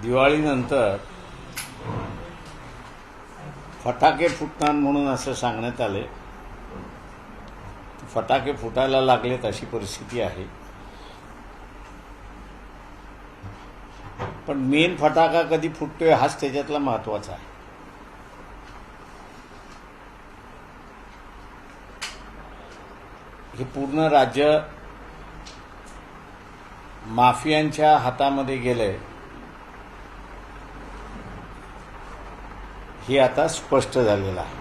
दिवाळीनंतर फटाके फुटणार म्हणून असं सांगण्यात आले. फटाके फुटायला लागलेत अशी परिस्थिती आहे. पण मेन फटाका कधी फुटतोय हाच त्याच्यातला महत्वाचा आहे. हे पूर्ण राज्य माफियांच्या हातामध्ये गेलंय हे आता स्पष्ट झालेलं आहे.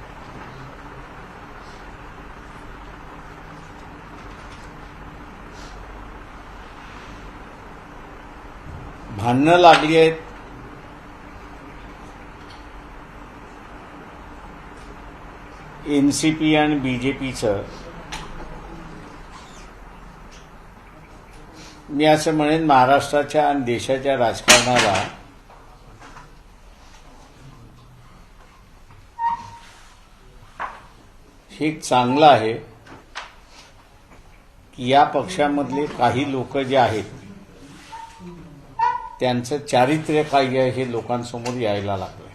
भांडणं लागली आहेत. एनसीपी आणि बीजेपीचं. मी असं म्हणेन महाराष्ट्राच्या आणि देशाच्या राजकारणाला हे चांगलं आहे की या पक्षामधले काही लोक जे आहेत त्यांचं चारित्र्य काय आहे हे लोकांसमोर यायला लागलं.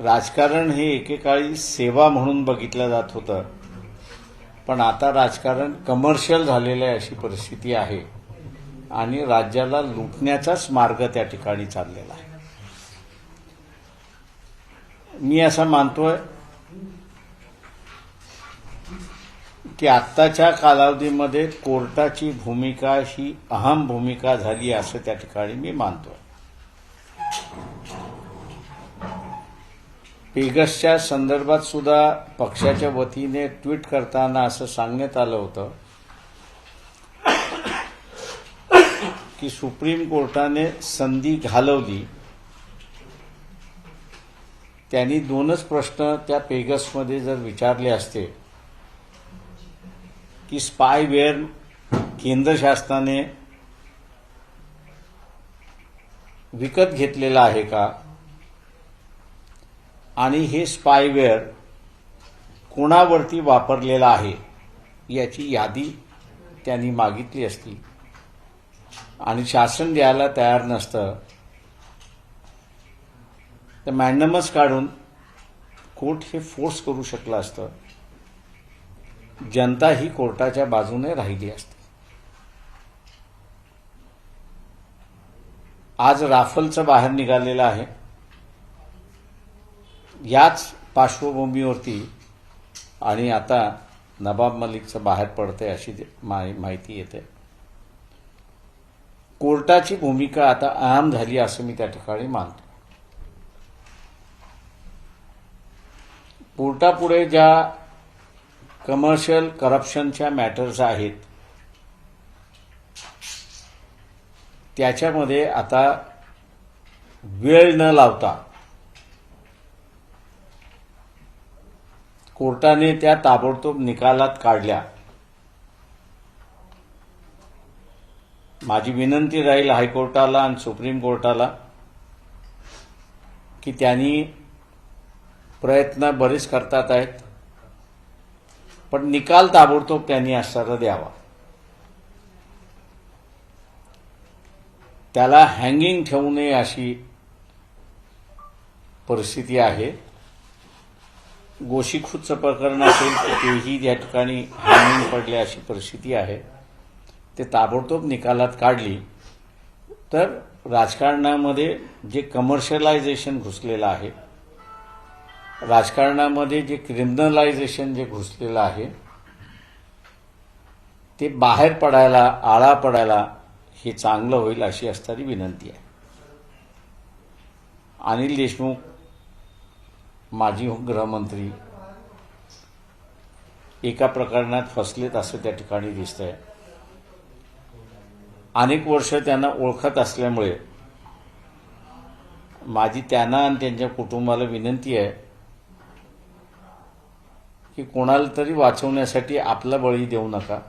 राजकारण हे एकेकाळी सेवा म्हणून बघितलं जात होतं, पण आता राजकारण कमर्शियल झालेलं आहे अशी परिस्थिती आहे आणि राज्याला लुटण्याचाच मार्ग त्या ठिकाणी चाललेला आहे. मी असं मानतोय की आत्ताच्या कालावधीमध्ये कोर्टाची भूमिका ही अहम भूमिका झाली असं त्या ठिकाणी मी मानतोय. पेगसच्या संदर्भात सुद्धा पक्षाच्या वतीने ट्विट करताना असं सांगण्यात आलं होतं की सुप्रीम कोर्टाने संधी घालवली. त्यांनी दोनच प्रश्न त्या पेगसमध्ये जर विचारले असते की स्पायवेअर केंद्र शासनाने विकत घेतलेला आहे का आणि हे स्पायवेअर कोणावरती वापरलेला आहे याची यादी त्यांनी मागितली असती आणि शासन द्यायला तयार नसतं तर मॅन्डमस काढून कोर्ट हे फोर्स करू शकलं असतं. जनता ही कोर्टाच्या बाजूने राहिली असते. आज राफेलचं बाहेर निघालेलं आहे. याच पार्श्वभूमीवरती आणि आता नवाब मलिकचं बाहेर पडतंय अशी माहिती येते. कोर्टाची भूमिका आता अहम झाली असं मी त्या ठिकाणी मानतो. कोर्टापुढे ज्या कमर्शियल करप्शनच्या मॅटर्स आहेत त्याच्यामध्ये आता वेळ न लावता कोर्टाने त्या ताबडतोब निकालात काढल्या. माझी विनंती राहील हायकोर्टाला आणि सुप्रीम कोर्टाला की त्यांनी प्रयत्न बरेच करतात आहेत, पण निकाल ताबडतोब त्यांनी असर द्यावा. त्याला हँगिंग ठेवू नये अशी परिस्थिती आहे. गोशीखुतचं प्रकरण असेल तर तेही या ठिकाणी हँगिंग पडले अशी परिस्थिती आहे. ते ताबडतोब निकालात काढली तर राजकारणामध्ये जे कमर्शियलायझेशन घुसलेलं आहे, राजकारणामध्ये जे क्रिमिनलायझेशन जे घुसलेलं आहे ते बाहेर पडायला, आळा पडायला हे चांगलं होईल अशी असणारी विनंती आहे. अनिल देशमुख माजी गृहमंत्री एका प्रकरणात फसलेत असं त्या ठिकाणी दिसतंय. अनेक वर्ष त्यांना ओळखत असल्यामुळे माझी त्यांना आणि त्यांच्या कुटुंबाला विनंती आहे की कोणाला तरी वाचवण्यासाठी आपला बळी देऊ नका.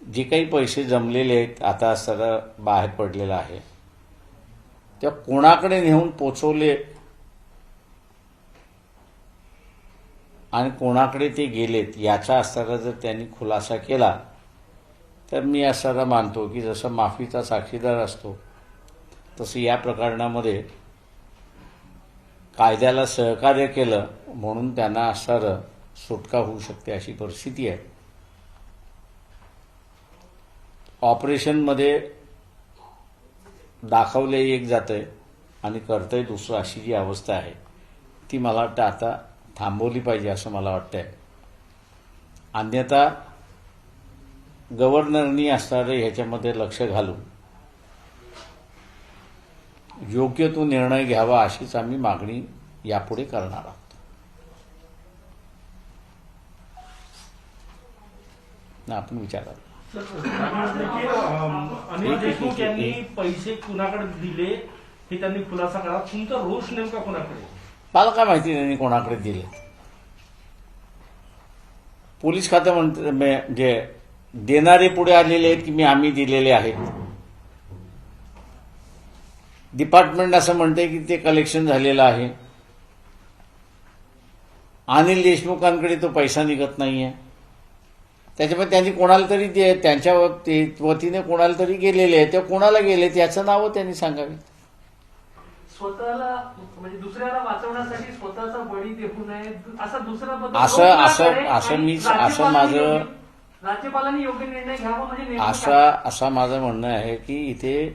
जे काही पैसे जमलेले आहेत आता सगळं बाहेर पडलेलं आहे त्या कोणाकडे नेऊन पोचवले आणि कोणाकडे ते गेलेत याचा असताना जर त्यांनी खुलासा केला तर मी असताना मानतो की जसं माफीचा साक्षीदार असतो तसं या प्रकरणामध्ये कायद्याला सहकार्य केलं म्हणून त्यांना असणारं सुटका होऊ शकते अशी परिस्थिती आहे. ऑपरेशनमध्ये दाखवले एक जातंय आणि करतंय दुसरं अशी जी अवस्था आहे ती मला वाटतं आता थांबवली पाहिजे असं मला वाटतंय. अन्यथा गव्हर्नरनी असणारे ह्याच्यामध्ये लक्ष घालून योग्य तो निर्णय घ्यावा अशीच आम्ही मागणी यापुढे करणार आहोत. आपण विचाराल अनिल देशमुख यांनी पैसे कुणाकडे दिले हे त्यांनी खुलासा करा. तुमचा रोष नेमका कोणाकडे? मला काय माहिती त्यांनी कोणाकडे दिले. पोलीस खातं म्हणजे देणारे पुढे आलेले आहेत की आम्ही दिलेले आहेत. डिपार्टमेंट असं म्हणते की ते कलेक्शन झालेलं आहे. अनिल देशमुखांकडे तो पैसा निघत नाहीये. त्याच्यामुळे त्यांनी कोणाला तरी त्यांच्या वतीने कोणाला तरी गेलेले आहे. ते कोणाला गेले त्याचं नाव त्यांनी सांगावे. स्वतःला म्हणजे दुसऱ्याला वाचवण्यासाठी स्वतःचा बळी देऊ नये असा दुसरा बदल असं माझं राज्यपालांनी योग्य निर्णय घ्यावा म्हणजे असं माझं म्हणणं आहे की इथे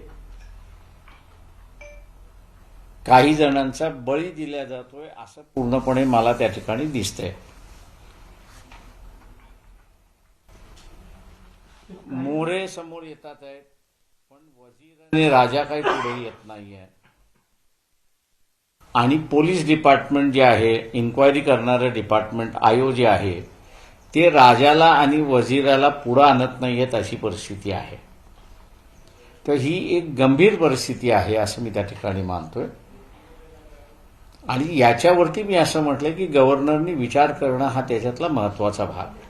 काही जणांचा बळी दिला जातोय असं पूर्णपणे मला त्या ठिकाणी दिसतंय. मोरे समोर येतात आहेत पण वजीर आणि राजा काही पुढे येत नाहीये. आणि पोलीस डिपार्टमेंट जे आहे इन्क्वायरी करणारं डिपार्टमेंट आयो जे आहे ते राजाला आणि वजीराला पुढे आणत नाहीयेत अशी परिस्थिती आहे. तर ही एक गंभीर परिस्थिती आहे असं मी त्या ठिकाणी मानतोय. आणि याच्यावरती मी असं म्हटलं की गव्हर्नरनी विचार करणं हा त्याच्यातला महत्वाचा भाग आहे.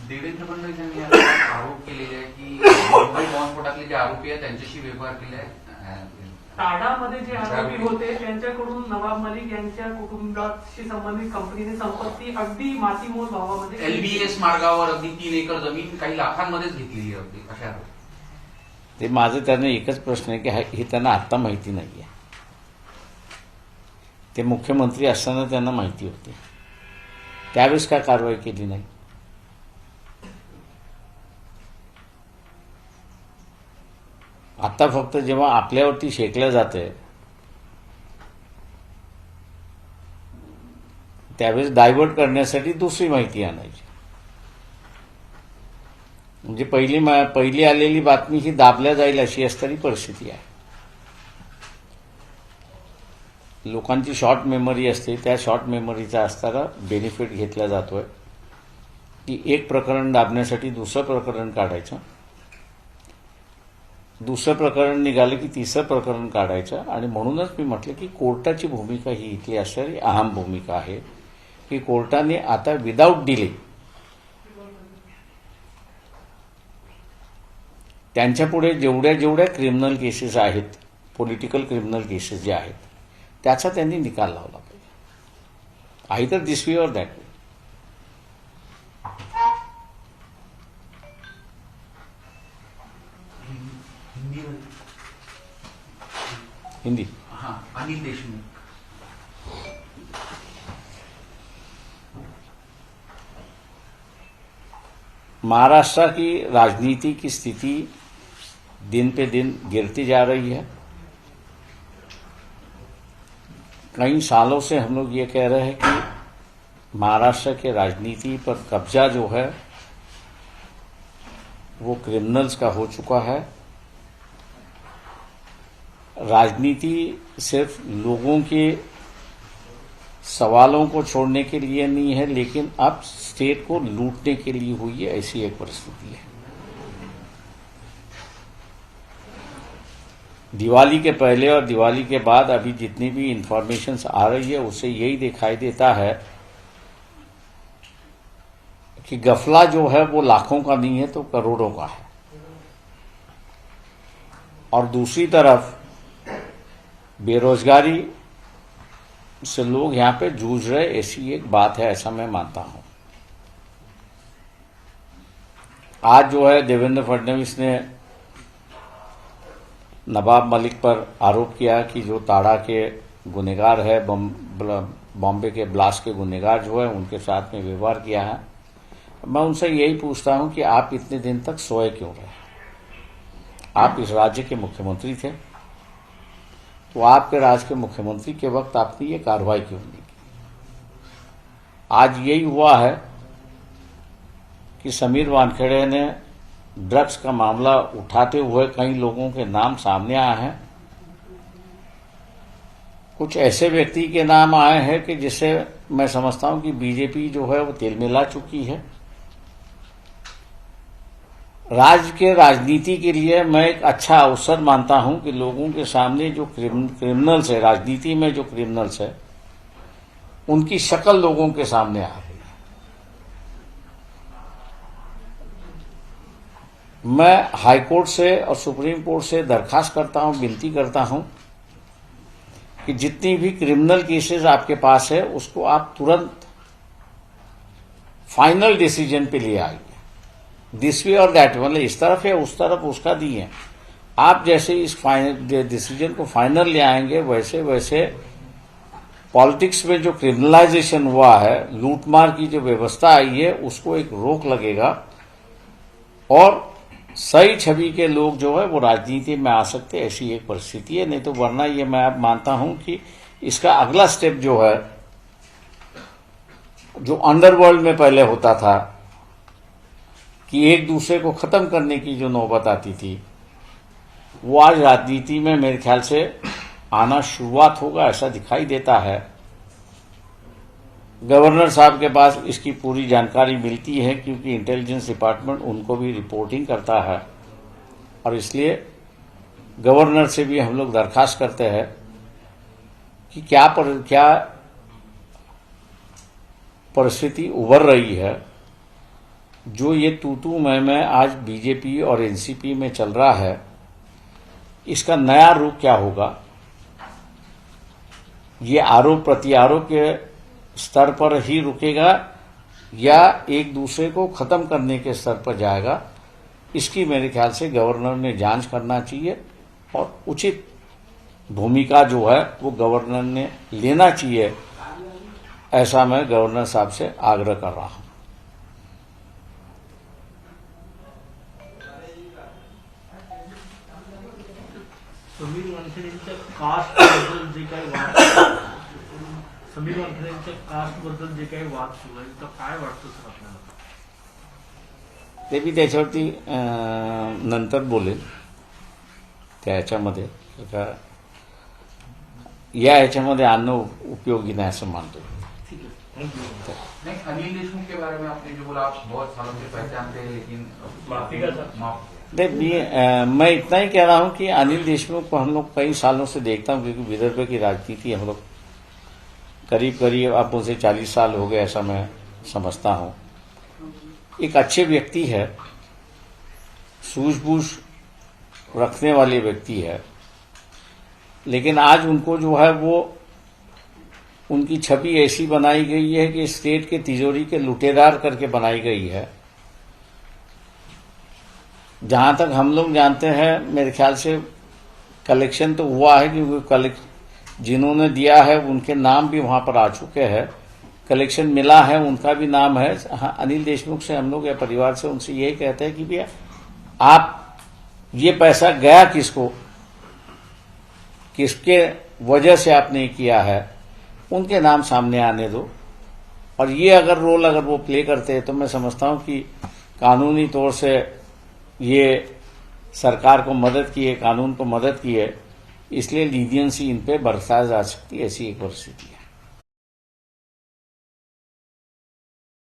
देवेंद्र फडणवीस यांनी आरोप केलेले आहे की मुंबई बॉम्बस्फोटातले जे आरोपी आहेत त्यांच्याशी व्यवहार केले आहे. टाडामध्ये जे आरोपी होते त्यांच्याकडून नवाब मलिक यांच्या कुटुंबाशी संबंधित कंपनीने संपत्ती अगदी मातीमोल भावामध्ये LBS मार्गावर अगदी 3 एकर जमीन काही लाखांमध्येच घेतलेली आहे अशा. ते माझं त्यांना एकच प्रश्न आहे की हे त्यांना आत्ता माहिती नाहीये. ते मुख्यमंत्री असताना त्यांना माहिती होते. त्यावेळेस का कारवाई केली नाही? आता फक्त जेव्हा आपल्यावरती शेकलं जातंय त्यावेळेस डायव्हर्ट करण्यासाठी दुसरी माहिती आणायची. म्हणजे पहिली आलेली बातमी ही दाबल्या जाईल अशी असणारी परिस्थिती आहे. लोकांची शॉर्ट मेमरी असते. त्या शॉर्ट मेमरीचा असताना बेनिफिट घेतला जातोय की एक प्रकरण दाबण्यासाठी दुसरं प्रकरण काढायचं, दुसरं प्रकरण निघालं की तिसरं प्रकरण काढायचं. आणि म्हणूनच मी म्हटलं की कोर्टाची भूमिका ही इथली असणारी अहम भूमिका आहे की कोर्टाने आता विदाऊट डिले त्यांच्यापुढे जेवढ्या क्रिमिनल केसेस आहेत, पॉलिटिकल क्रिमिनल केसेस जे आहेत त्याचा त्यांनी निकाल लावला पाहिजे. Either this way or that way. Hindi. हाँ, अनिल देशमुख. महाराष्ट्र की राजनीति की स्थिति दिन पे दिन गिरती जा रही है. कई सालों से हम लोग ये कह रहे हैं कि महाराष्ट्र के राजनीति पर कब्जा जो है वो क्रिमिनल्स का हो चुका है. राजनीति सिर्फ लोगों के सवालों को छोड़ने के लिए नहीं है लेकिन अब स्टेट को लूटने के लिए हुई है, ऐसी एक परिस्थिति है. दिवाली के पहले और दिवाली के बाद अभी जितनी भी इंफॉर्मेशंस आ रही है उससे यही दिखाई देता है कि गफला जो है वो लाखों का नहीं है तो करोड़ों का है. और दूसरी तरफ बेरोजगारी से लोग यहाँ पे जूझ रहे, ऐसी एक बात है, ऐसा मैं मानता हूं। आज जो है देवेंद्र फडणवीस ने नवाब मलिक पर आरोप किया कि जो ताड़ा के गुनहगार है, बॉम्बे के ब्लास्ट के गुनहगार जो है, उनके साथ में व्यवहार किया है। मैं उनसे यही पूछता हूं कि आप इतने दिन तक सोए क्यों रहे? आप इस राज्य के मुख्यमंत्री थे, तो आपके राज्य के मुख्यमंत्री के वक्त आपने ये कार्रवाई क्यों नहीं की? आज यही हुआ है कि समीर वानखेड़े ने ड्रग्स का मामला उठाते हुए कई लोगों के नाम सामने आए हैं। कुछ ऐसे व्यक्ति के नाम आए हैं कि जिससे मैं समझता हूं कि बीजेपी जो है वो तिलमिला चुकी है। राज्य के राजनीति के लिए मैं एक अच्छा अवसर मानता हूं कि लोगों के सामने जो क्रिमिनल्स है, राजनीति में जो क्रिमिनल्स है, उनकी शक्ल लोगों के सामने आ रही है। मैं हाईकोर्ट से और सुप्रीम कोर्ट से दरखास्त करता हूं, विनती करता हूं कि जितनी भी क्रिमिनल केसेस आपके पास है, उसको आप तुरंत फाइनल डिसीजन पे ले आइए। दिस वे और दैट, मतलब इस तरफ है उस तरफ उसका दिए। आप जैसे इस फाइनल डिसीजन को फाइनल ले आएंगे, वैसे वैसे पॉलिटिक्स में जो क्रिमिनलाइजेशन हुआ है, लूटमार की जो व्यवस्था आई है, उसको एक रोक लगेगा और सही छवि के लोग जो है वो राजनीति में आ सकते, ऐसी एक परिस्थिति है। नहीं तो वरना ये मैं अब मानता हूं कि इसका अगला स्टेप जो है, जो अंडरवर्ल्ड में पहले होता था कि एक दूसरे को खत्म करने की जो नौबत आती थी, वो आज राजनीति में मेरे ख्याल से आना शुरुआत होगा, ऐसा दिखाई देता है। गवर्नर साहब के पास इसकी पूरी जानकारी मिलती है क्योंकि इंटेलिजेंस डिपार्टमेंट उनको भी रिपोर्टिंग करता है, और इसलिए गवर्नर से भी हम लोग दरखास्त करते हैं कि क्या परिस्थिति उभर रही है। जो ये तू मैं आज बीजेपी और एनसीपी में चल रहा है, इसका नया रूप क्या होगा? ये आरोप प्रत्यारोप के स्तर पर ही रुकेगा या एक दूसरे को खत्म करने के स्तर पर जाएगा? इसकी मेरे ख्याल से गवर्नर ने जांच करना चाहिए और उचित भूमिका जो है वो गवर्नर ने लेना चाहिए, ऐसा मैं गवर्नर साहब से आग्रह कर रहा हूं। समीर वानखेडेंच्या कास्टबद्दल जे काही वाद, समीर वानखेडेंच्या कास्टबद्दल जे काही वाद सुरू आहे, तर काय वाटतं सर आपल्याला? ते मी त्याच्यावरती नंतर बोलेल त्याच्यामध्ये, या ह्याच्यामध्ये आणणं उपयोगी नाही असं मानतो। ठीक है, थैंक यू। नहीं, अनिल देशमुख के बारे में आपने जो बोला, आप बहुत सालों से पहचानते हैं, लेकिन माफी का सर। माफ मैं इतना ही कह रहा हूं कि अनिल देशमुख को हम लोग कई सालों से देखता हूं, क्योंकि विदर्भ की राजनीति हम लोग करीब अब मुझे 40 साल हो गए, ऐसा मैं समझता हूं। एक अच्छे व्यक्ति है, सूझबूझ रखने वाले व्यक्ति है, लेकिन आज उनको जो है वो उनकी छवि ऐसी बनाई गई है कि स्टेट के तिजोरी के लुटेदार करके बनाई गई है। जहां तक हम लोग जानते हैं, मेरे ख्याल से कलेक्शन तो हुआ है, क्योंकि जिन्होंने दिया है उनके नाम भी वहां पर आ चुके हैं, कलेक्शन मिला है, उनका भी नाम है। हाँ, अनिल देशमुख से हम लोग या परिवार से उनसे यही कहते हैं कि भैया आप ये पैसा गया किसको, किसके वजह से आपने किया है, उनके नाम सामने आने दो। और ये अगर रोल अगर वो प्ले करते हैं तो मैं समझता हूं कि कानूनी तौर से ये सरकार को मदद की है, कानून को मदद की है, इसलिए लीनियंसी इन पे बरसाया जा सकती है, ऐसी एक परिस्थिति है।